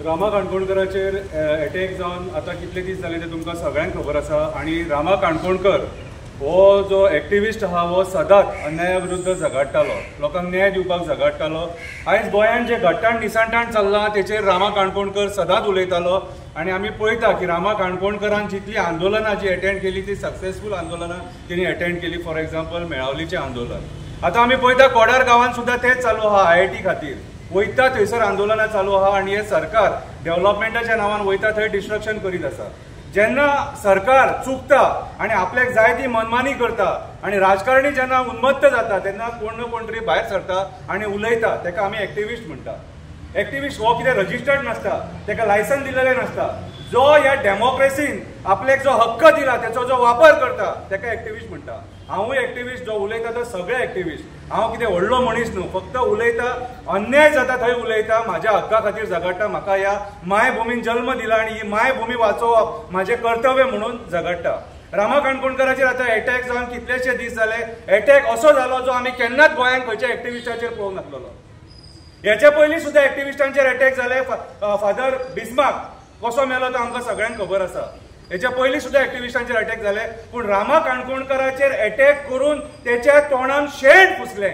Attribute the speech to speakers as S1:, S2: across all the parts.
S1: Rama काणकोणकराचेर attack जावन आतां कितले दीस जाले ते तुमकां सगळ्यांक खबर आसा। आनी रामा काणकोणकर हो जो एक्टिविस्ट आहा हो सदांच अन्याया विरुद्ध झगडटालो, लोकांक न्याय दिवपाक झगडटालो। आयज गोंयांत जे घट्टाण निसांटाण चल्लां तेचेर रामा काणकोणकर सदांच उलयतालो। आनी आमी पळयता की रामा काणकोणकरान जितली आंदोलनां जी अटेंड केली ती सक्सेसफूल आंदोलनां तेणी अटेंड केली। फॉर एक्झाम्पल मेळावलीचें आंदोलन, आतां आमी पळयता कोडार गांवांत सुद्दां तेंच चालू आहा। IIT खातीर वयता थंयसर आंदोलनां चालू आहा आनी हे सरकार डेव्हलपमेंटाच्या नांवान वयता थंय डिस्ट्रक्शन करीत आसा। जेन्ना सरकार चुकता आनी आपल्याक जाय ती मनमानी करता आनी राजकारणी जेन्ना उन्मत्त जाता तेन्ना कोण ना कोण तरी भायर सरता आनी उलयता, तेका आमी एक्टिविस्ट म्हणटा। एक्टिविस्ट हो कितें रजिस्टर्ड नासता, तेका लायसन दिलेलें नासता। जो ह्या डेमोक्रेसीन आपल्याक जो हक्क दिला तेचो जो वापर करता तेका एक्टिविस्ट म्हणटा। हांवूय एक्टिविस्ट, जो उलयता तो सगळे एक्टिविस्ट। हांव कितें व्हडलो मनीस न्हू, फक्त उलयता, अन्याय जाता थंय उलयता, म्हाज्या हक्का खातीर झगडटा। म्हाका ह्या मायभुमीन जल्म दिला आनी ही मायभुमी वाचोवप म्हाजें कर्तव्य म्हणून झगडटा। रामा काणकोणकराचेर आतां अटॅक जावन कितलेशे दीस जाले। अटॅक असो जालो जो आमी केन्नाच गोंयांत खंयच्या एक्टिविस्टाचेर पळोवंक नासलेलो। हेचे पयलीं सुद्दां एक्टिविस्टांचेर अटॅक जाले। फादर बिस्मार्क कसो मेलो तो आमकां सगळ्यांक खबर आसा। हेच्या पयलीं सुद्दां एक्टिविस्टांचेर अटॅक जाले, पूण रामा काणकोणकराचेर अटॅक करून तेच्या तोंडान शेण फुसलें।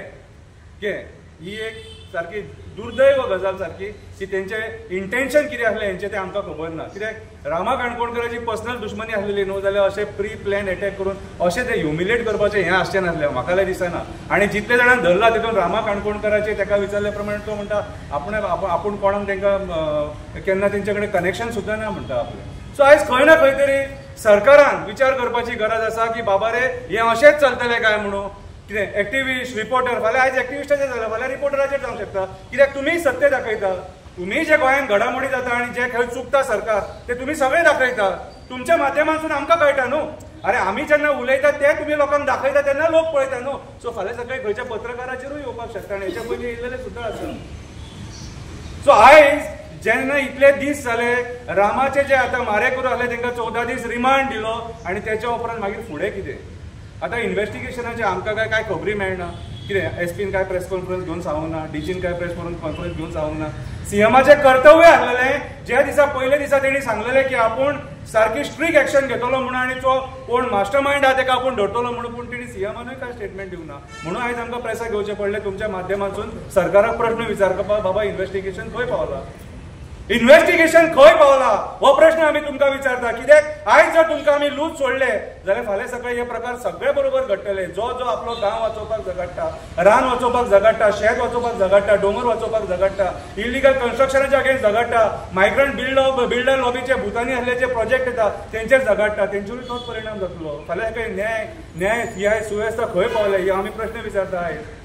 S1: ही एक सारकी दुर्दैव गजाल सारकी की तेंचे इंटेन्शन कितें आसलें हेंचें तें आमकां खबर ना। कित्याक रामा काणकोणकराची पर्सनल दुश्मनी आसलेली न्हू, जाल्यार अशें प्री प्लॅन अटॅक करून अशें तें ह्युमिलेट करपाचें हें आसचें नासलें, म्हाका जाल्यार दिसना। आनी जितले जाणांक धरला तितून रामा काणकोणकराचेर तेका विचारले प्रमाणे तो म्हणटा आपूण कोणाक तेंकां केन्ना तेंचे कडेन कनेक्शन सुद्दां ना म्हणटा आपलें। सो आयज खंय ना खंय तरी सरकारान विचार करपाची गरज आसा की बाबा रे हें अशेंच चलतलें काय म्हणून। कितें एक्टिविस्ट, रिपोर्टर, फाल्यां आयज एक्टिविस्टाचेर जालें, फाल्यां रिपोर्टराचेर जावंक शकता। कित्याक तुमी सत्य दाखयता, तुमी जे गोंयांत घडामोडी जाता आनी जे खंय चुकता सरकार ते तुमी सगळे दाखयता। तुमच्या माध्यमांतून आमकां कळटा न्हू। अरे आमी जेन्ना उलयता ते तुमी लोकांक दाखयता तेन्ना लोक पळयता न्हू। सो फाल्यां सकाळीं खंयच्या पत्रकाराचेरूय येवपाक शकता आनी हेच्या पयलीं येयलेले सुद्दां आसा। सो आयज जेन्ना इतले दीस जाले, रामाचे जे आतां मारेकरू आसले तांकां 14 दीस रिमांड दिलो आनी तेच्या उपरांत मागीर फुडें कितें? आतां इन्व्हेस्टिगेशनाचे आमकां काय खबरी मेळना। कितें एसपीन काय प्रेस कॉन्फरन्स घेवन सांगूंक ना, डीजीन काय प्रेस कॉन्फरन्स घेवन सांगूंक ना। सीएमाचें कर्तव्य आसलेलें, ज्या दिसा पयले दिसा तेणी सांगलेलें की आपूण सारकी स्ट्रिक्ट एक्शन घेतलो म्हणून आनी जो कोण मास्टर मायंड आहा तेका आपूण धरतलो म्हणून, पूण तेणी सीएमानूय काय स्टेटमेंट दिवना। म्हणून आयज आमकां प्रेसाक घेवचें पडलें तुमच्या माध्यमांतून सरकाराक प्रश्न विचारपाक, बाबा इन्व्हेस्टिगेशन खंय पावला, इन्व्हेस्टिगेशन खंय पावला हो प्रश्न आमी तुमकां विचारता। कित्याक आयज जर तुमकां आमी लूज सोडले जाल्यार फाल्यां सकाळीं हे प्रकार सगळे बरोबर घडटले। जो आपलो गांव वाचोवपाक झगडटा, रान वाचोवपाक झगडटा, शेत वाचोवपाक झगडटा, दोंगर वाचोवपाक झगडटा, इलिगल कन्स्ट्रक्शनाच्या अगेन्स्ट झगडटा, मायग्रंट बिल्डर लॉबीचे भुतानी आसले जे प्रोजेक्ट येता तेंचेर झगडटा, तेंचेरूय तोच परिणाम जातलो। फाल्यां सकाळीं न्याय सुवेवस्था खंय पावले हे आमी प्रश्न विचारता। आयज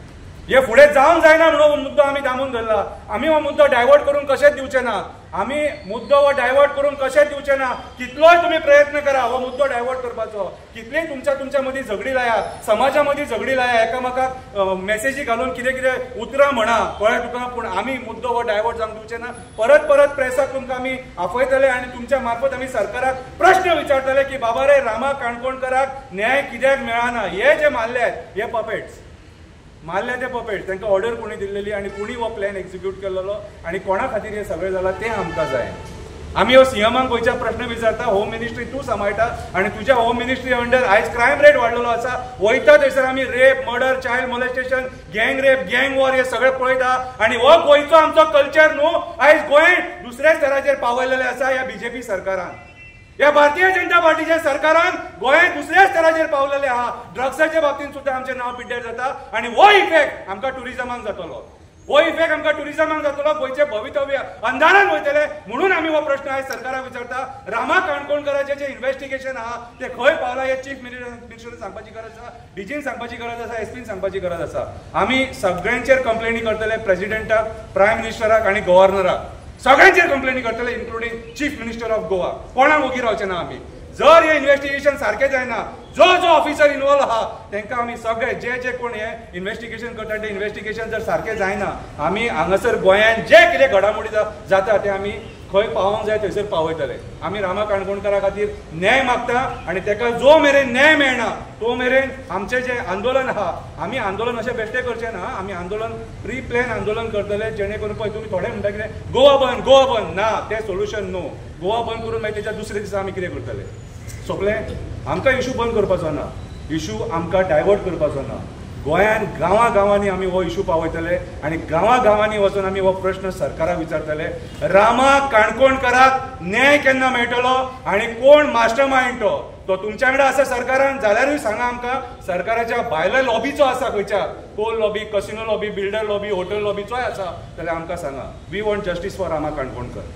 S1: हे फुडें जावंक जायना म्हणून हो मुद्दो आमी दामून धरला। आमी हो मुद्दो डायवर्ट करून कशेंच दिवचे ना। आमी मुद्दो हो डायवर्ट करून कशेंच दिवचे ना। कितलोय तुमी प्रयत्न करा हो मुद्दो डायवर्ट करपाचो, कितलेय तुमच्या मदीं झगडी लाया, समाजा मदीं झगडी लाया, एकामेकाक मेसेजी घालून कितें उतरां म्हणा, कळ्ळें तुका, पूण आमी मुद्दो हो डायवर्ट जावंक दिवचे ना। परत प्रेसाक तुमकां आमी आपयतले आनी तुमच्या मार्फत आमी सरकाराक प्रश्न विचारतले की बाबा रे रामा काणकोणकराक न्याय कित्याक मेळना। हे जे मारल्यात हे पपेट्स मारले ते पपेट, तांकां ऑर्डर कोणी दिल्लेली आनी कोणी हो प्लॅन एक्झिक्यूट केलेलो आनी कोणा खातीर हे सगळें जालां तें आमकां जाय। आमी हो सीएमाक गोंयच्या प्रश्न विचारता, होम मिनिस्ट्री तूं सांबाळटा आनी तुज्या होम मिनिस्ट्री अंडर आयज क्रायम रेट वाडलेलो आसा। वयता थंयसर आमी रेप, मर्डर, चायल्ड मोलेस्टेशन, गँग रेप, गँग वॉर हे सगळें पळयता आनी हो गोंयचो आमचो कल्चर न्हू आयज गोंय दुसऱ्या स्तराचेर पावयलेले आसा ह्या बीजेपी सरकारान। या भारतीय जनता पार्टीच्या सरकारान गोंय दुसऱ्या स्तराचेर पावलेले आहा। ड्रग्साच्या बाबतींत सुद्दां आमचें नांव पिड्ड्यार जाता आनी हो इफेक्ट आमकां टुरिजमाक जातलो। गोंयचें भवितव्य अंधारान वयतलें म्हणून आमी हो प्रश्न आयज सरकाराक विचारता। रामा काणकोणकराचें जें इन्व्हेस्टिगेशन आहा तें खंय पावलां हें चीफ मिनिस्टरान सांगपाची गरज आसा, डीजीन सांगपाची गरज आसा, एसपीन सांगपाची गरज आसा। आमी सगळ्यांचेर कंप्लेनी करतले, प्रेसिडेंटाक, प्रायम मिनिस्टराक आनी गव्हर्नराक, सगळ्यांचेर कंप्लेनी करतले, including chief minister of Goa. कोणाक ओगी रावचे ना आमी। जर हे इन्व्हेस्टिगेशन सारकें जायना, जो जो ऑफिसर इन्वॉल्व आहा तांकां आमी सगळे जे जे कोण हे इन्व्हेस्टिगेशन करता ते इन्व्हेस्टिगेशन जर सारकें जायना आमी हांगासर गोंयांत जे कितें घडामोडी जाता ते आमी खंय पावोंक जाय थंयसर पावयतले. आमी रामा काणकोणकारा खातीर न्याय मागता आनी ताका जो मेरेन न्याय मेळना तो मेरेन आमचें जें आंदोलन आहा आमी आंदोलन अशें बेश्टें करचें ना. आमी आंदोलन प्री प्लॅन आंदोलन करतले जेणे करून पळय तुमी थोडे म्हणटा कितें गोवा बंद ना तें सोल्युशन नो. गोवा बंद करून मागीर तेच्या दुसऱ्या दिसा आमी कितें करतले सोंपलें. आमकां इशू बंद करपाचो ना, इशू आमकां डायवर्ट करपाचो ना. गोंयांत गांवांनी आमी हो इशू पावयतले आनी गांवांनी वचून आमी हो प्रश्न सरकाराक विचारतले. रामा काणकोणकाराक न्याय केन्ना मेळटलो आनी कोण मास्टर मायंड तो तुमच्या कडेन आसा सरकारान जाल्यारूय सांगा आमकां. सरकाराच्या भायल्या लॉबीचो आसा खंयच्या coal lobby, casino lobby, builder lobby, hotel लॉबीचोय आसा जाल्यार आमकां सांगा. We want justice for Rama Kankonkar.